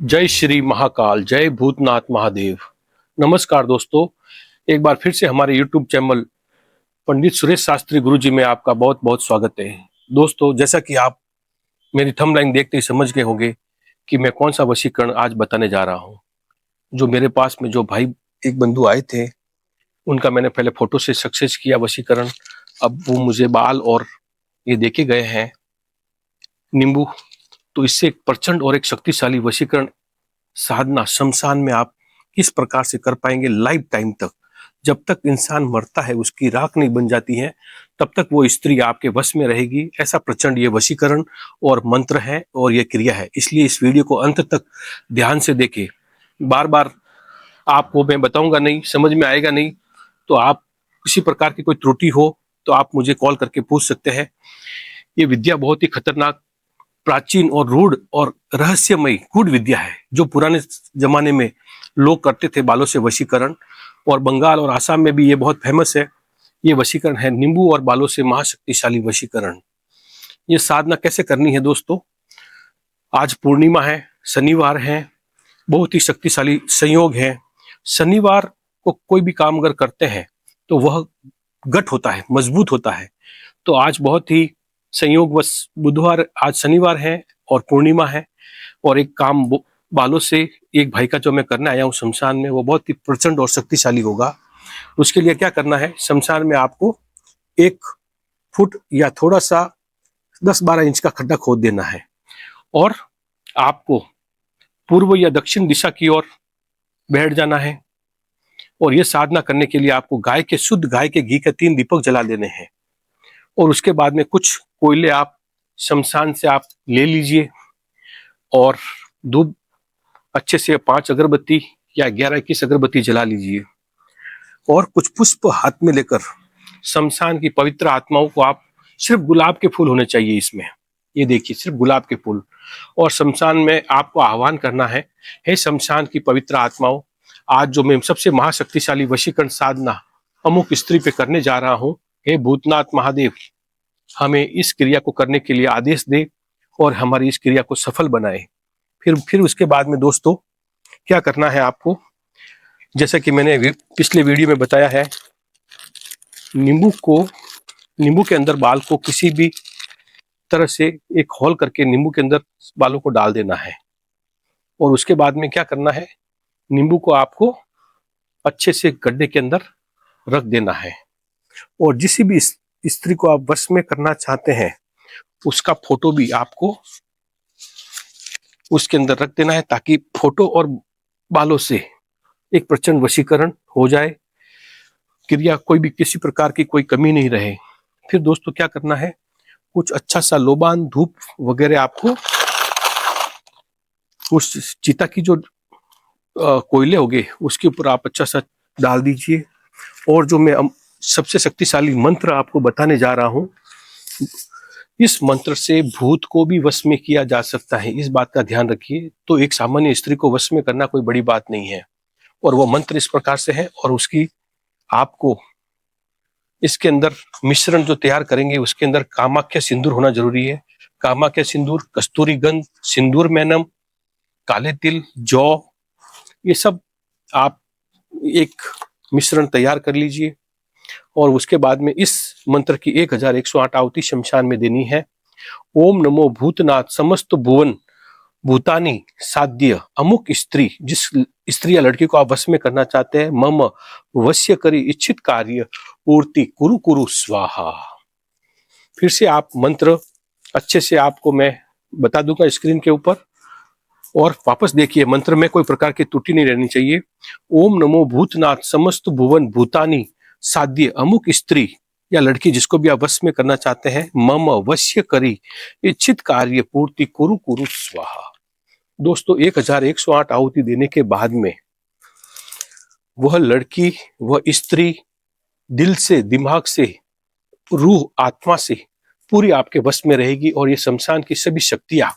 जय श्री महाकाल, जय भूतनाथ महादेव। नमस्कार दोस्तों, एक बार फिर से हमारे YouTube चैनल पंडित सुरेश शास्त्री गुरु जी में आपका बहुत बहुत स्वागत है। दोस्तों, जैसा कि आप मेरी थंबनेल देखते ही समझ गए होंगे कि मैं कौन सा वशीकरण आज बताने जा रहा हूँ। जो मेरे पास में जो भाई एक बंधु आए थे, उनका मैंने पहले फोटो से सक्सेस किया वशीकरण। अब वो मुझे बाल और ये देखे गए हैं नींबू। तो इससे एक प्रचंड और एक शक्तिशाली वशीकरण साधना शमशान में आप किस प्रकार से कर पाएंगे लाइफ टाइम तक। जब तक इंसान मरता है, उसकी राख नहीं बन जाती है, तब तक वो स्त्री आपके वश में रहेगी। ऐसा प्रचंड ये वशीकरण और मंत्र है और ये क्रिया है। इसलिए इस वीडियो को अंत तक ध्यान से देखें। बार बार आपको मैं बताऊंगा नहीं, समझ में आएगा नहीं, तो आप किसी प्रकार की कोई त्रुटि हो तो आप मुझे कॉल करके पूछ सकते हैं। ये विद्या बहुत ही खतरनाक, प्राचीन और रूढ़ और रहस्यमयी गूढ़ विद्या है, जो पुराने जमाने में लोग करते थे बालों से वशीकरण। और बंगाल और आसाम में भी ये बहुत फेमस है। ये वशीकरण है नींबू और बालों से महाशक्तिशाली वशीकरण। ये साधना कैसे करनी है दोस्तों? आज पूर्णिमा है, शनिवार है, बहुत ही शक्तिशाली संयोग है। शनिवार को कोई भी काम अगर करते हैं तो वह गठ होता है, मजबूत होता है। तो आज बहुत ही संयोगवश बुधवार, आज शनिवार है और पूर्णिमा है, और एक काम बालों से एक भाई का जो मैं करने आया हूँ शमशान में, वो बहुत ही प्रचंड और शक्तिशाली होगा। उसके लिए क्या करना है, शमशान में आपको 1 फुट या थोड़ा सा 10-12 इंच का खड्डा खोद देना है, और आपको पूर्व या दक्षिण दिशा की ओर बैठ जाना है। और यह साधना करने के लिए आपको शुद्ध गाय के घी के 3 दीपक जला देने हैं। और उसके बाद में कुछ कोयले आप शमशान से आप ले लीजिए, और धूप अच्छे से 5 अगरबत्ती या 11-21 अगरबत्ती जला लीजिए, और कुछ पुष्प हाथ में लेकर शमशान की पवित्र आत्माओं को आप, सिर्फ गुलाब के फूल होने चाहिए इसमें, ये देखिए सिर्फ गुलाब के फूल, और शमशान में आपको आह्वान करना है, हे शमशान की पवित्र आत्माओं, आज जो मैं सबसे महाशक्तिशाली वशीकरण साधना अमुक स्त्री पे करने जा रहा हूं, हे भूतनाथ महादेव, हमें इस क्रिया को करने के लिए आदेश दे और हमारी इस क्रिया को सफल बनाए। फिर उसके बाद में दोस्तों क्या करना है आपको, जैसा कि मैंने पिछले वीडियो में बताया है, नींबू के अंदर बाल को किसी भी तरह से एक होल करके नींबू के अंदर बालों को डाल देना है। और उसके बाद में क्या करना है, नींबू को आपको अच्छे से गड्ढे के अंदर रख देना है, और जिस भी स्त्री को आप वश में करना चाहते हैं उसका फोटो भी आपको उसके अंदर रख देना है, ताकि फोटो और बालों से एक प्रचंड वशीकरण हो जाए, क्रिया कोई भी किसी प्रकार की कोई कमी नहीं रहे। फिर दोस्तों क्या करना है, कुछ अच्छा सा लोबान धूप वगैरह आपको उस चिता की जो कोयले हो गए उसके ऊपर आप अच्छा सा डाल दीजिए। और जो मैं सबसे शक्तिशाली मंत्र आपको बताने जा रहा हूं, इस मंत्र से भूत को भी वश में किया जा सकता है, इस बात का ध्यान रखिए। तो एक सामान्य स्त्री को वश में करना कोई बड़ी बात नहीं है, और वो मंत्र इस प्रकार से है। और उसकी आपको इसके अंदर मिश्रण जो तैयार करेंगे उसके अंदर कामाख्या सिंदूर होना जरूरी है। कामाख्या सिंदूर, कस्तूरी गंध, सिंदूर मैनम, काले तिल, जौ, ये सब आप एक मिश्रण तैयार कर लीजिए। और उसके बाद में इस मंत्र की 1108 आहुति शमशान में देनी है। ओम नमो भूतनाथ समस्त भुवन भूतानी साध्य अमुक स्त्री, जिस स्त्री या लड़की को आप वश में करना चाहते हैं, मम वश्य करी इच्छित कार्य पूर्ति कुरु कुरु स्वाहा। फिर से आप मंत्र अच्छे से आपको मैं बता दूंगा स्क्रीन के ऊपर, और वापस देखिए, मंत्र में कोई प्रकार की त्रुटि नहीं रहनी चाहिए। ओम नमो भूतनाथ समस्त भुवन भूतानी साध्य अमुक स्त्री या लड़की, जिसको भी आप वश में करना चाहते हैं, मम वश्य करी इच्छित कार्य पूर्ति कुरु कुरु स्वाहा। दोस्तों 1108 आहुति देने के बाद में वह लड़की, वह स्त्री दिल से, दिमाग से, रूह, आत्मा से पूरी आपके वश में रहेगी, और ये शमशान की सभी शक्तियां,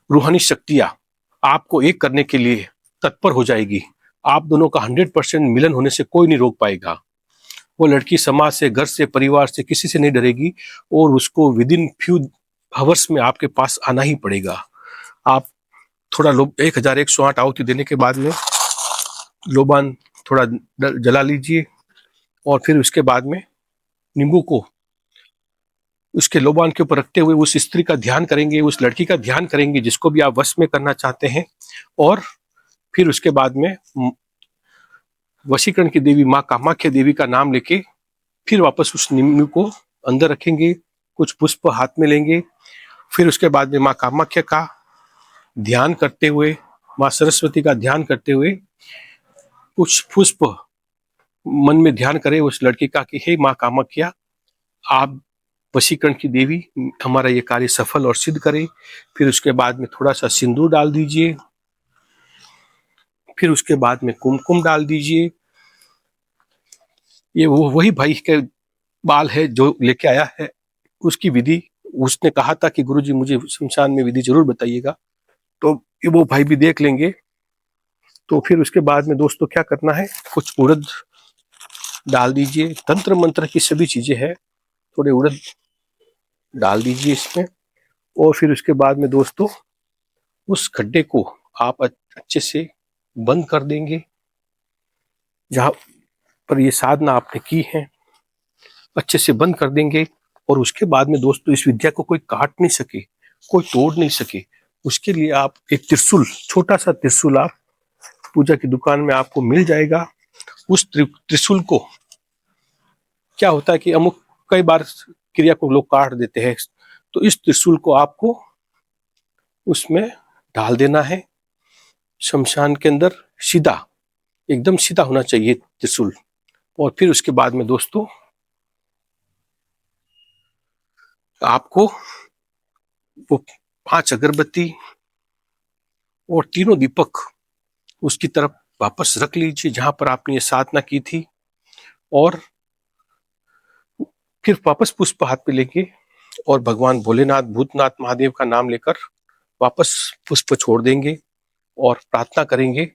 रूहानी शक्तियां आपको एक करने के लिए तत्पर हो जाएगी। आप दोनों का 100% मिलन होने से कोई नहीं रोक पाएगा। वो लड़की समाज से, घर से, परिवार से, किसी से नहीं डरेगी, और उसको विदिन फ्यू हावर्स में आपके पास आना ही पड़ेगा। आप थोड़ा 1108 आहुति देने के बाद में लोबान थोड़ा जला लीजिए और फिर उसके बाद में नींबू को उसके लोबान के ऊपर रखते हुए उस स्त्री का ध्यान करेंगे, उस लड़की का ध्यान करेंगे जिसको भी आप वश में करना चाहते हैं। और फिर उसके बाद में वशीकरण की देवी माँ कामाख्या देवी का नाम लेके फिर वापस उस नींबू को अंदर रखेंगे, कुछ पुष्प हाथ में लेंगे। फिर उसके बाद में माँ कामाख्या का ध्यान करते हुए, माँ सरस्वती का ध्यान करते हुए कुछ पुष्प मन में ध्यान करें उस लड़की का कि हे माँ कामाख्या, आप वशीकरण की देवी हमारा ये कार्य सफल और सिद्ध करे। फिर उसके बाद में थोड़ा सा सिंदूर डाल दीजिए, फिर उसके बाद में कुमकुम डाल दीजिए। ये वही भाई के बाल है जो लेके आया है, उसकी विधि उसने कहा था कि गुरुजी मुझे शमशान में विधि जरूर बताइएगा, तो वो भाई भी देख लेंगे। तो फिर उसके बाद में दोस्तों क्या करना है, कुछ उड़द डाल दीजिए, तंत्र मंत्र की सभी चीजें हैं, थोड़े उड़द डाल दीजिए इसमें। और फिर उसके बाद में दोस्तों उस खड्डे को आप अच्छे से बंद कर देंगे, जहां पर ये साधना आपने की है अच्छे से बंद कर देंगे। और उसके बाद में दोस्तों इस विद्या को कोई काट नहीं सके, कोई तोड़ नहीं सके, उसके लिए आप एक त्रिशूल, छोटा सा त्रिशूल आप पूजा की दुकान में आपको मिल जाएगा। उस त्रिशूल को क्या होता है कि अमुक कई बार क्रिया को लोग काट देते हैं, तो इस त्रिशूल को आपको उसमें डाल देना है शमशान के अंदर, सीधा एकदम सीधा होना चाहिए त्रिशूल। और फिर उसके बाद में दोस्तों आपको वो 5 अगरबत्ती और तीनों दीपक उसकी तरफ वापस रख लीजिए जहां पर आपने ये साधना की थी। और फिर वापस पुष्प हाथ पे लेंगे और भगवान भोलेनाथ भूतनाथ महादेव का नाम लेकर वापस पुष्प छोड़ देंगे और प्रार्थना करेंगे,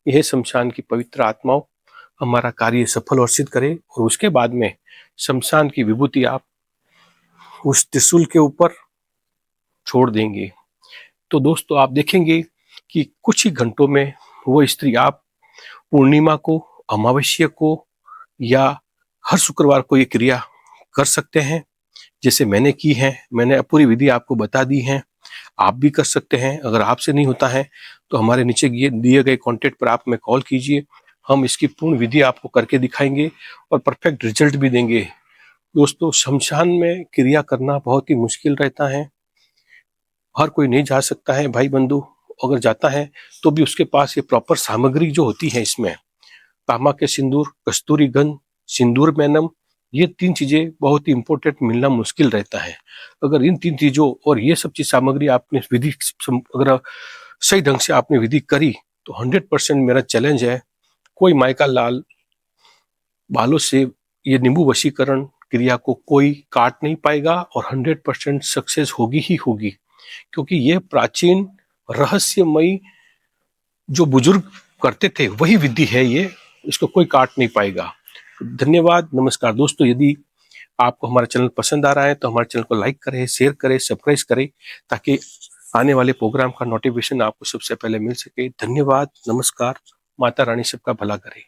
यह शमशान की पवित्र आत्माओं हमारा कार्य सफल और सिद्ध करे। और उसके बाद में शमशान की विभूति आप उस त्रिशूल के ऊपर छोड़ देंगे। तो दोस्तों आप देखेंगे कि कुछ ही घंटों में वो स्त्री, आप पूर्णिमा को, अमावस्या को या हर शुक्रवार को ये क्रिया कर सकते हैं जैसे मैंने की है। मैंने पूरी विधि आपको बता दी है, आप भी कर सकते हैं। अगर आपसे नहीं होता है तो हमारे नीचे दिए गए कॉन्टेक्ट पर आप हमें कॉल कीजिए, हम इसकी पूर्ण विधि आपको करके दिखाएंगे और परफेक्ट रिजल्ट भी देंगे। दोस्तों शमशान में क्रिया करना बहुत ही मुश्किल रहता है, हर कोई नहीं जा सकता है भाई बंधु, अगर जाता है तो भी उसके पास ये प्रॉपर सामग्री जो होती है, इसमें तांबा के सिंदूर, कस्तूरी गंध, सिंदूर मैनम, ये 3 चीजें बहुत ही इंपॉर्टेंट, मिलना मुश्किल रहता है। अगर इन 3 चीजों और ये सब चीज सामग्री आपने विधि अगर सही ढंग से आपने विधि करी तो 100% मेरा चैलेंज है, कोई मायका लाल बालों से ये नींबू वशीकरण क्रिया को कोई काट नहीं पाएगा और 100% सक्सेस होगी ही होगी, क्योंकि ये प्राचीन रहस्यमयी जो बुजुर्ग करते थे वही विधि है, ये इसको कोई काट नहीं पाएगा। धन्यवाद, नमस्कार दोस्तों। यदि आपको हमारा चैनल पसंद आ रहा है तो हमारे चैनल को लाइक करें, शेयर करें, सब्सक्राइब करें, ताकि आने वाले प्रोग्राम का नोटिफिकेशन आपको सबसे पहले मिल सके। धन्यवाद, नमस्कार, माता रानी सबका भला करे।